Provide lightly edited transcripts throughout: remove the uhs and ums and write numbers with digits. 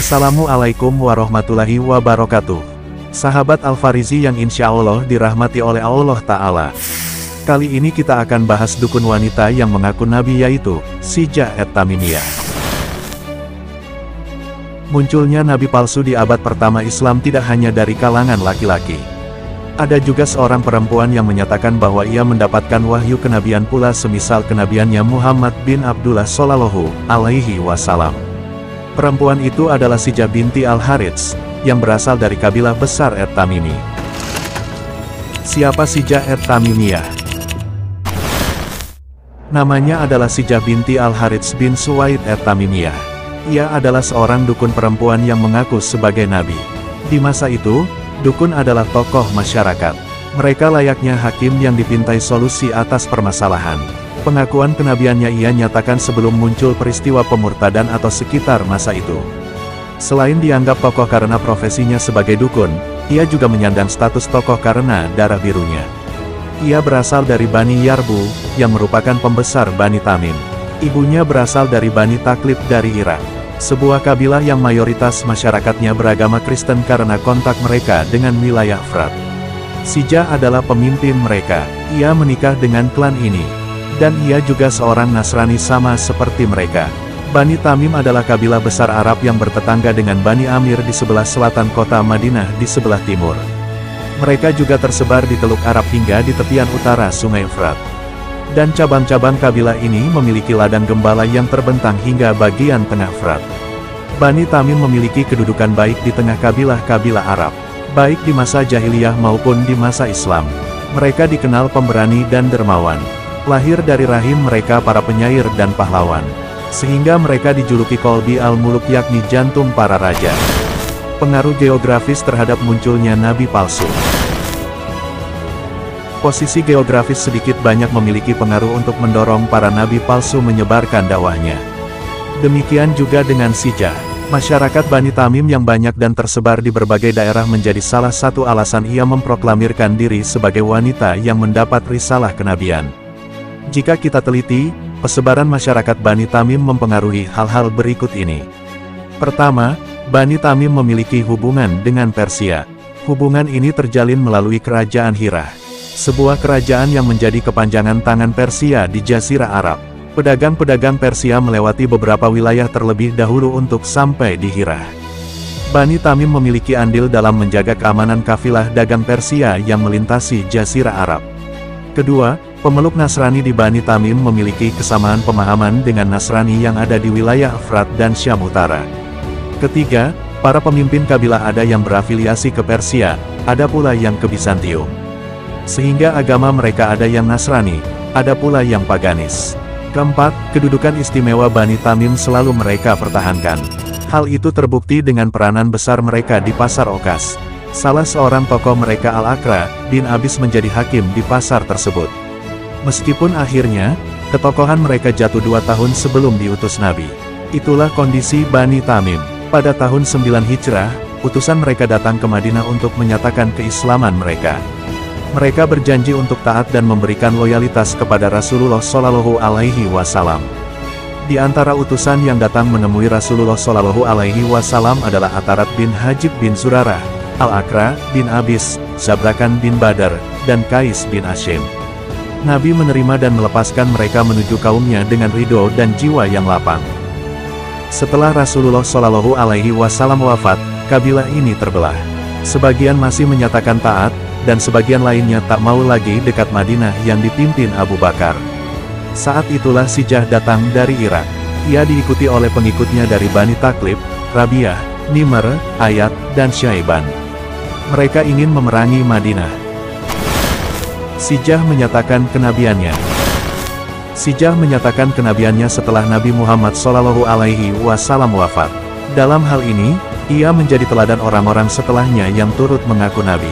Assalamualaikum warahmatullahi wabarakatuh. Sahabat Al-Farizi yang insya Allah dirahmati oleh Allah Ta'ala. Kali ini kita akan bahas dukun wanita yang mengaku nabi, yaitu Sijah at-Tamimiyah. Munculnya nabi palsu di abad pertama Islam tidak hanya dari kalangan laki-laki. Ada juga seorang perempuan yang menyatakan bahwa ia mendapatkan wahyu kenabian pula, semisal kenabiannya Muhammad bin Abdullah Shallallahu Alaihi Wasallam. Perempuan itu adalah Sijah binti Al-Harits, yang berasal dari kabilah besar at-Tamimi. Siapa Sijah at-Tamimiyah? Namanya adalah Sijah binti Al-Harits bin Suwaid at-Tamimiyah. Ia adalah seorang dukun perempuan yang mengaku sebagai nabi. Di masa itu, dukun adalah tokoh masyarakat. Mereka layaknya hakim yang dipintai solusi atas permasalahan. Pengakuan kenabiannya ia nyatakan sebelum muncul peristiwa pemurtadan atau sekitar masa itu. Selain dianggap tokoh karena profesinya sebagai dukun, ia juga menyandang status tokoh karena darah birunya. Ia berasal dari Bani Yarbu, yang merupakan pembesar Bani Tamim. Ibunya berasal dari Bani Taklib dari Irak, sebuah kabilah yang mayoritas masyarakatnya beragama Kristen karena kontak mereka dengan wilayah Frat. Sijah adalah pemimpin mereka. Ia menikah dengan klan ini. Dan ia juga seorang Nasrani sama seperti mereka. Bani Tamim adalah kabilah besar Arab yang bertetangga dengan Bani Amir di sebelah selatan kota Madinah di sebelah timur. Mereka juga tersebar di Teluk Arab hingga di tepian utara Sungai Frat. Dan cabang-cabang kabilah ini memiliki ladang gembala yang terbentang hingga bagian tengah Frat. Bani Tamim memiliki kedudukan baik di tengah kabilah-kabilah Arab, baik di masa jahiliyah maupun di masa Islam. Mereka dikenal pemberani dan dermawan. Lahir dari rahim mereka para penyair dan pahlawan, sehingga mereka dijuluki Kolbi al-Muluk, yakni jantung para raja. Pengaruh geografis terhadap munculnya nabi palsu. Posisi geografis sedikit banyak memiliki pengaruh untuk mendorong para nabi palsu menyebarkan dakwahnya. Demikian juga dengan Sijah. Masyarakat Bani Tamim yang banyak dan tersebar di berbagai daerah menjadi salah satu alasan ia memproklamirkan diri sebagai wanita yang mendapat risalah kenabian. Jika kita teliti, persebaran masyarakat Bani Tamim mempengaruhi hal-hal berikut ini. Pertama, Bani Tamim memiliki hubungan dengan Persia. Hubungan ini terjalin melalui kerajaan Hirah, sebuah kerajaan yang menjadi kepanjangan tangan Persia di Jazirah Arab. Pedagang-pedagang Persia melewati beberapa wilayah terlebih dahulu untuk sampai di Hirah. Bani Tamim memiliki andil dalam menjaga keamanan kafilah dagang Persia yang melintasi Jazirah Arab. Kedua, pemeluk Nasrani di Bani Tamim memiliki kesamaan pemahaman dengan Nasrani yang ada di wilayah Frat dan Syam Utara. Ketiga, para pemimpin kabilah ada yang berafiliasi ke Persia, ada pula yang ke Bizantium. Sehingga agama mereka ada yang Nasrani, ada pula yang paganis. Keempat, kedudukan istimewa Bani Tamim selalu mereka pertahankan. Hal itu terbukti dengan peranan besar mereka di Pasar Okas. Salah seorang tokoh mereka Al-Akra bin Abis menjadi hakim di pasar tersebut. Meskipun akhirnya, ketokohan mereka jatuh 2 tahun sebelum diutus Nabi. Itulah kondisi Bani Tamim. Pada tahun 9 Hijrah, utusan mereka datang ke Madinah untuk menyatakan keislaman mereka. Mereka berjanji untuk taat dan memberikan loyalitas kepada Rasulullah Shallallahu Alaihi Wasallam. Di antara utusan yang datang menemui Rasulullah Shallallahu Alaihi Wasallam adalah Atarat bin Hajib bin Zurarah, Al-Akra bin Abis, Zabrakan bin Badar, dan Kais bin Ashim. Nabi menerima dan melepaskan mereka menuju kaumnya dengan ridho dan jiwa yang lapang. Setelah Rasulullah Shallallahu Alaihi Wasallam wafat, kabilah ini terbelah. Sebagian masih menyatakan taat, dan sebagian lainnya tak mau lagi dekat Madinah yang dipimpin Abu Bakar. Saat itulah Sijah datang dari Irak. Ia diikuti oleh pengikutnya dari Bani Taklib, Rabiah, Nimr, Ayat, dan Syaiban. Mereka ingin memerangi Madinah. Sijah menyatakan kenabiannya. Sijah menyatakan kenabiannya setelah Nabi Muhammad Shallallahu Alaihi Wasallam wafat. Dalam hal ini, ia menjadi teladan orang-orang setelahnya yang turut mengaku nabi.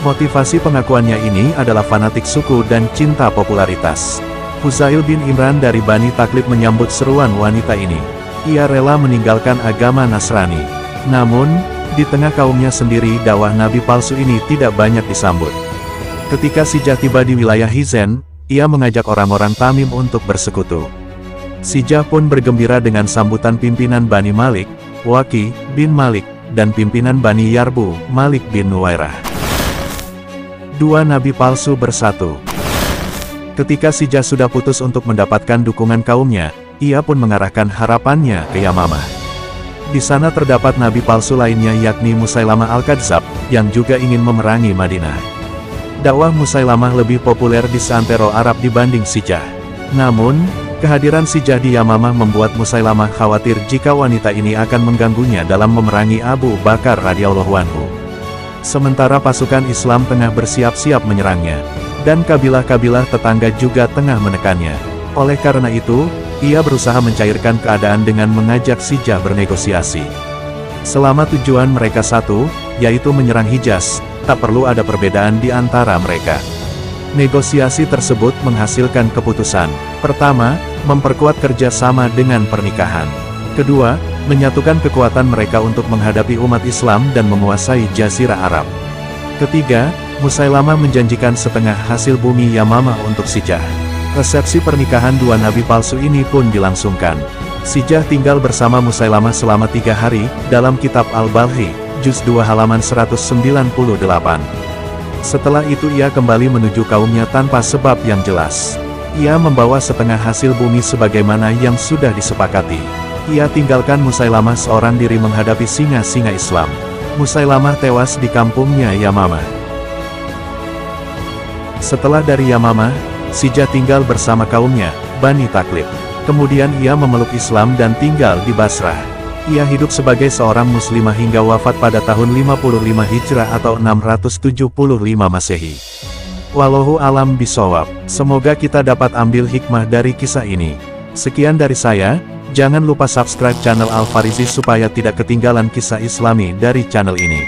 Motivasi pengakuannya ini adalah fanatik suku dan cinta popularitas. Huzail bin Imran dari Bani Taklib menyambut seruan wanita ini. Ia rela meninggalkan agama Nasrani. Namun, di tengah kaumnya sendiri dakwah nabi palsu ini tidak banyak disambut. Ketika Sijah tiba di wilayah Hizan, ia mengajak orang-orang Tamim untuk bersekutu. Sijah pun bergembira dengan sambutan pimpinan Bani Malik, Waki bin Malik, dan pimpinan Bani Yarbu, Malik bin Nuwairah. Dua nabi palsu bersatu. Ketika Sijah sudah putus untuk mendapatkan dukungan kaumnya, ia pun mengarahkan harapannya ke Yamamah. Di sana terdapat nabi palsu lainnya yakni Musailamah Al-Kadzab, yang juga ingin memerangi Madinah. Dakwah Musailamah lebih populer di seantero Arab dibanding Sijah. Namun, kehadiran Sijah di Yamamah membuat Musailamah khawatir jika wanita ini akan mengganggunya dalam memerangi Abu Bakar radhiyallahu anhu. Sementara pasukan Islam tengah bersiap-siap menyerangnya, dan kabilah-kabilah tetangga juga tengah menekannya. Oleh karena itu, ia berusaha mencairkan keadaan dengan mengajak Sijah bernegosiasi. Selama tujuan mereka satu, yaitu menyerang Hijaz, tak perlu ada perbedaan di antara mereka. Negosiasi tersebut menghasilkan keputusan. Pertama, memperkuat kerjasama dengan pernikahan. Kedua, menyatukan kekuatan mereka untuk menghadapi umat Islam dan menguasai Jazirah Arab. Ketiga, Musailamah menjanjikan setengah hasil bumi Yamamah untuk Sijah. Resepsi pernikahan dua nabi palsu ini pun dilangsungkan. Sijah tinggal bersama Musailamah selama 3 hari, dalam kitab Al-Balhi, juz 2 halaman 198. Setelah itu ia kembali menuju kaumnya tanpa sebab yang jelas. Ia membawa setengah hasil bumi sebagaimana yang sudah disepakati. Ia tinggalkan Musailamah seorang diri menghadapi singa-singa Islam. Musailamah tewas di kampungnya Yamamah. Setelah dari Yamamah, Sijah tinggal bersama kaumnya, Bani Taklib. Kemudian ia memeluk Islam dan tinggal di Basrah. Ia hidup sebagai seorang muslimah hingga wafat pada tahun 55 Hijrah atau 675 Masehi. Wallahu alam bisawab. Semoga kita dapat ambil hikmah dari kisah ini. Sekian dari saya, jangan lupa subscribe channel Al-Farizi supaya tidak ketinggalan kisah Islami dari channel ini.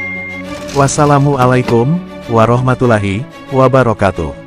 Wassalamualaikum warahmatullahi wabarakatuh.